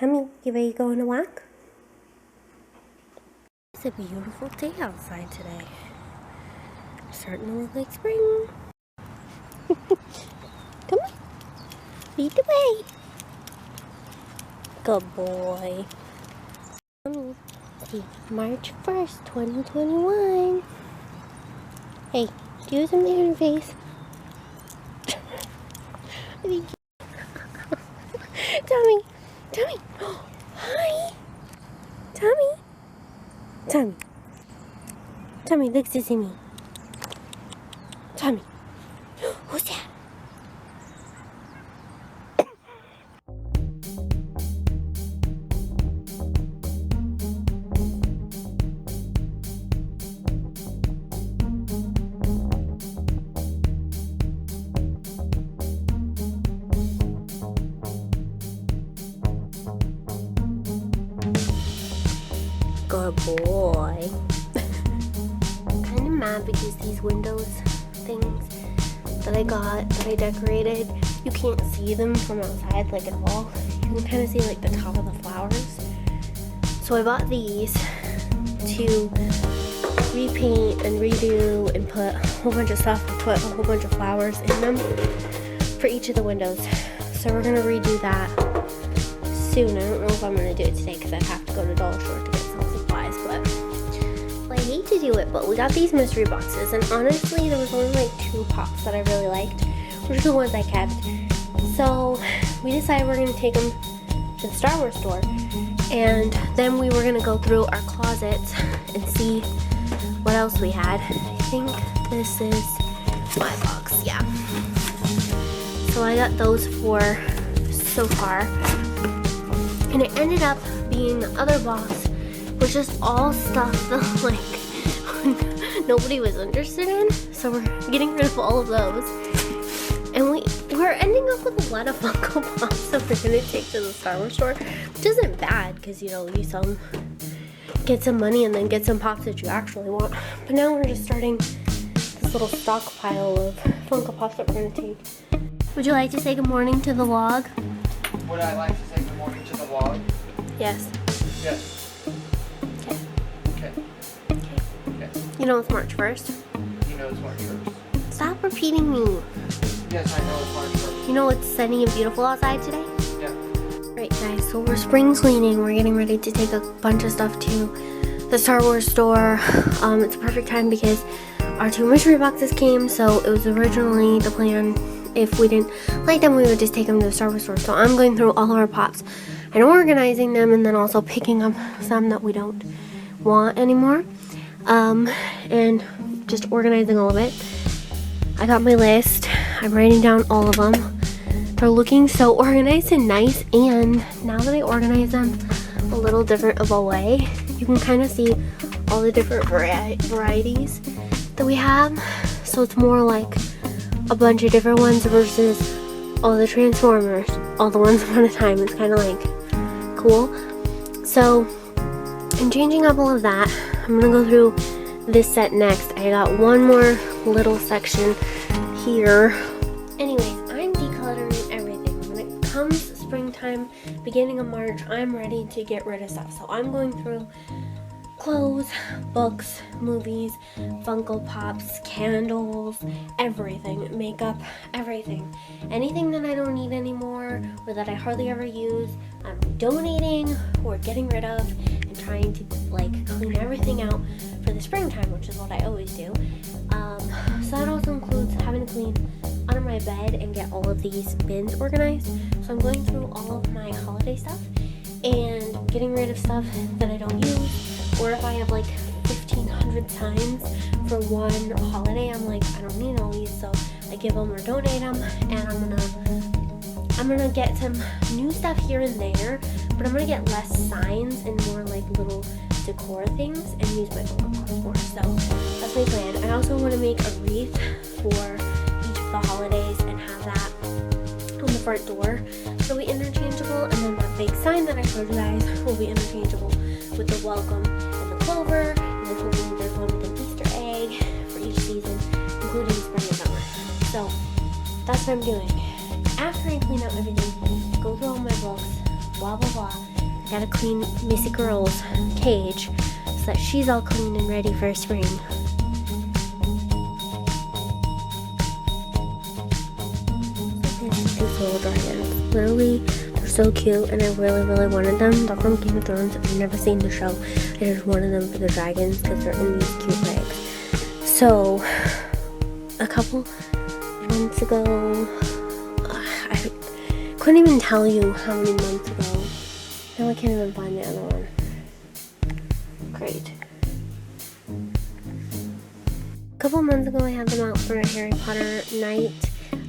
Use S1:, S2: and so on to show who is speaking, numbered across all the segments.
S1: Tummy, you ready to go on a walk? It's a beautiful day outside today. Starting to look like spring. Come on. Lead the way. Good boy. Tummy, see, March 1st, 2021. Hey, do something on your face. Tummy, Tummy. Hi. Tummy. Tummy. Tummy, look to see me. Tummy. Who's that? Good boy. I'm kind of mad because these windows things that I decorated, you can't see them from outside like at all. You can kind of see like the top of the flowers. So I bought these to repaint and redo and put a whole bunch of stuff and put a whole bunch of flowers in them for each of the windows. So we're gonna redo that soon. I don't know if I'm gonna do it today because I have to go to Dollar Store to get some supplies, but I hate to do it. But we got these mystery boxes, and honestly there was only like 2 pops that I really liked, which are the ones I kept. So we decided we're gonna take them to the Star Wars store, and then we were gonna go through our closets and see what else we had. I think this is my box, yeah. So I got those 4 so far. And it ended up being the other box, which is all stuff that like nobody was interested in. So we're getting rid of all of those. And we're ending up with a lot of Funko Pops that we're gonna take to the Star Wars store, which isn't bad because, you know, you sell them, get some money, and then get some pops that you actually want. But now we're just starting this little stockpile of Funko Pops that we're gonna take. Would you like to say good morning to the vlog?
S2: Would I like to say good morning to the vlog?
S1: Yes.
S2: Yes.
S1: Okay.
S2: Okay.
S1: Okay.
S2: Yes.
S1: You know it's March 1st.
S2: You know it's March 1st.
S1: Stop repeating me.
S2: Yes, I know it's March 1st.
S1: You know it's sunny and beautiful outside today?
S2: Yeah.
S1: Right, guys, so we're spring cleaning. We're getting ready to take a bunch of stuff to the Star Wars store. It's a perfect time because our 2 mystery boxes came, so it was originally the plan. If we didn't like them, we would just take them to the Star Wars store. So I'm going through all of our pops and organizing them, and then also picking up some that we don't want anymore, and just organizing all of it. I got my list. I'm writing down all of them. They're looking so organized and nice, and now that I organize them a little different of a way, you can kind of see all the different varieties that we have. So it's more like a bunch of different ones versus all the Transformers, all the ones upon a time. It's kind of like cool. So I'm changing up all of that. I'm gonna go through this set next. I got one more little section here. Anyways, I'm decluttering everything. When it comes springtime, beginning of March, I'm ready to get rid of stuff. So I'm going through clothes, books, movies, Funko Pops, candles, everything, makeup, everything. Anything that I don't need anymore or that I hardly ever use, I'm donating or getting rid of and trying to like clean everything out for the springtime, which is what I always do. So that also includes having to clean under my bed and get all of these bins organized. So I'm going through all of my holiday stuff and getting rid of stuff that I don't use. Or if I have like 1,500 signs for one holiday, I'm like, I don't need all these, so I give them or donate them. And I'm gonna get some new stuff here and there, but I'm gonna get less signs and more like little decor things and use my Funko Pops more. So that's my plan. I also want to make a wreath for each of the holidays and have that on the front door. So it'll be interchangeable, and then that big sign that I showed you guys will be interchangeable with the welcome and the clover, and then hopefully there's one with an Easter egg for each season, including spring and summer. So that's what I'm doing. After I clean out everything, go through all my books, blah blah blah, Gotta clean Missy Girl's cage so that she's all clean and ready for spring. These little dragons. Literally, they're so cute, and I really, really wanted them. They're from Game of Thrones. I've never seen the show. I just wanted them for the dragons because they're in these cute legs. So, a couple months ago, I couldn't even tell you how many months ago. Now I can't even find the other one. Great. A couple months ago, I had them out for a Harry Potter night.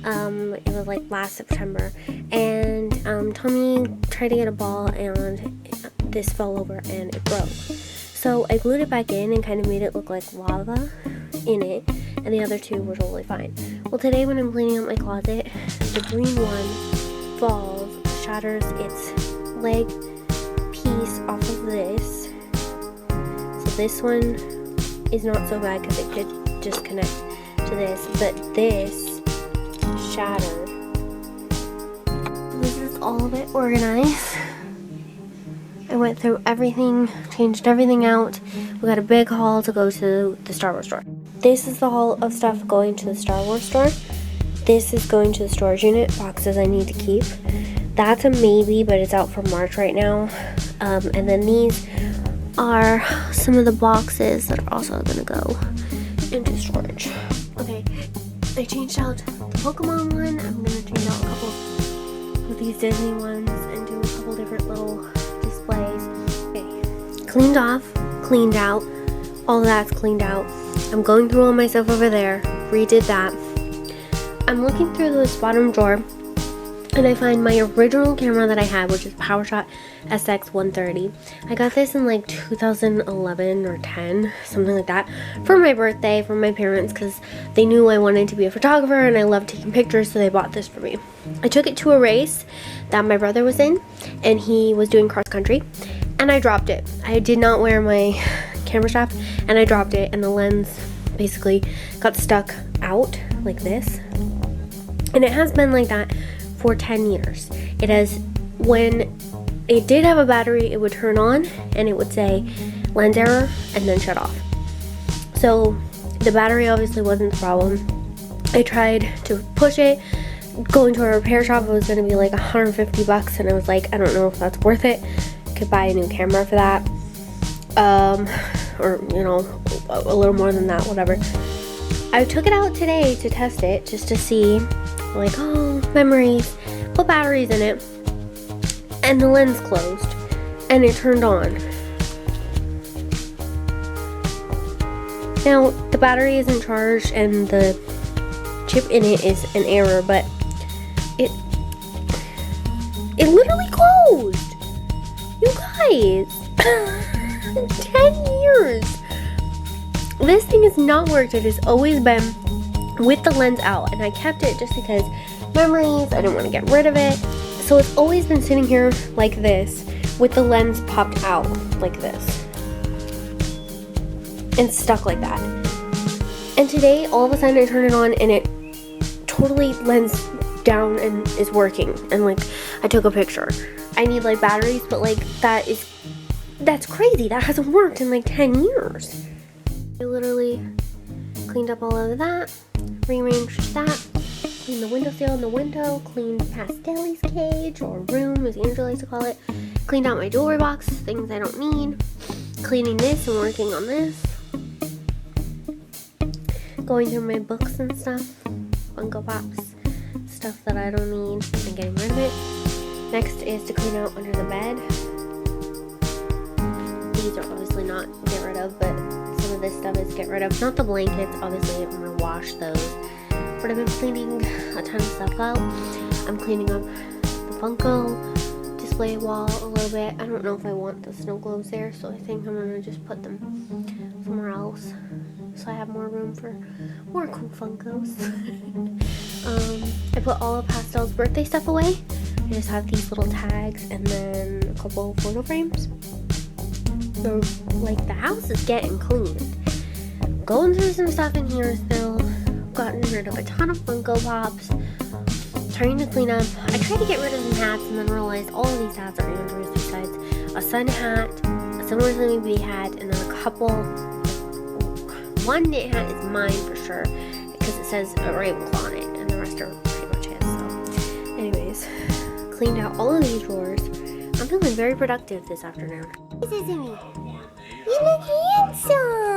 S1: It was like last September, and Tommy tried to get a ball, and this fell over and it broke. So I glued it back in and kind of made it look like lava in it, and the other two were totally fine. Well, today when I'm cleaning up my closet, the green one falls, shatters its leg piece off of this. So this one is not so bad because it could just connect to this, but this shattered. This is all of it organized. I went through everything, changed everything out. We got a big haul to go to the Star Wars store. This is the haul of stuff going to the Star Wars store. This is going to the storage unit, boxes I need to keep. That's a maybe, but it's out for March right now. And then these are some of the boxes that are also gonna go into storage. Okay, I changed out the Pokemon one. I'm gonna change out a couple of these Disney ones and do a couple different little displays. Okay, cleaned off, cleaned out. All of that's cleaned out. I'm going through all my stuff over there. Redid that. I'm looking through this bottom drawer, and I find my original camera that I had, which is PowerShot SX130. I got this in like 2011 or 10, something like that, for my birthday from my parents because they knew I wanted to be a photographer and I love taking pictures, so they bought this for me. I took it to a race that my brother was in, and he was doing cross country, and I dropped it. I did not wear my camera strap, and I dropped it, and the lens basically got stuck out like this, and it has been like that for 10 years. It has, when it did have a battery, it would turn on and it would say lens error and then shut off. So the battery obviously wasn't the problem. I tried to push it. Going to a repair shop, it was going to be like 150 bucks, and I was like, I don't know if that's worth it. Could buy a new camera for that, or you know, a little more than that, whatever. I took it out today to test it just to see, like, oh, memories, put batteries in it, and the lens closed and it turned on. Now the battery isn't charged and the chip in it is an error, but it literally closed. You guys, 10 years. This thing has not worked. It has always been with the lens out, and I kept it just because memories, I didn't want to get rid of it. So it's always been sitting here like this with the lens popped out like this and stuck like that. And today all of a sudden I turn it on and it totally lens down and is working, and like I took a picture. I need like batteries, but like that's crazy. That hasn't worked in like 10 years. I literally cleaned up all of that, rearranged that, cleaned the windowsill in the window, cleaned Pastel's cage, or room as Angela likes to call it, cleaned out my jewelry box, things I don't need, cleaning this and working on this, going through my books and stuff, Funko Pops, stuff that I don't need, and getting rid of it. Next is to clean out under the bed. These are obviously not get rid of, but some of this stuff is get rid of. Not the blankets, obviously I'm gonna wash those. But I've been cleaning a ton of stuff out. I'm cleaning up the Funko display wall a little bit. I don't know if I want the snow globes there, so I think I'm gonna just put them somewhere else, so I have more room for more cool Funkos. I put all of Pastel's birthday stuff away. I just have these little tags and then a couple photo frames. So, like, the house is getting clean. Going through some stuff in here still. Gotten rid of a ton of Funko Pops. Trying to clean up. I tried to get rid of some hats and then realized all of these hats are Andrew's besides a sun hat, a Similarsimib baby hat, and then a couple. One knit hat is mine for sure because it says a Ravenclaw on it, and the rest are pretty much his. So, anyways, cleaned out all of these drawers. I'm feeling very productive this afternoon. Sesame, you look handsome.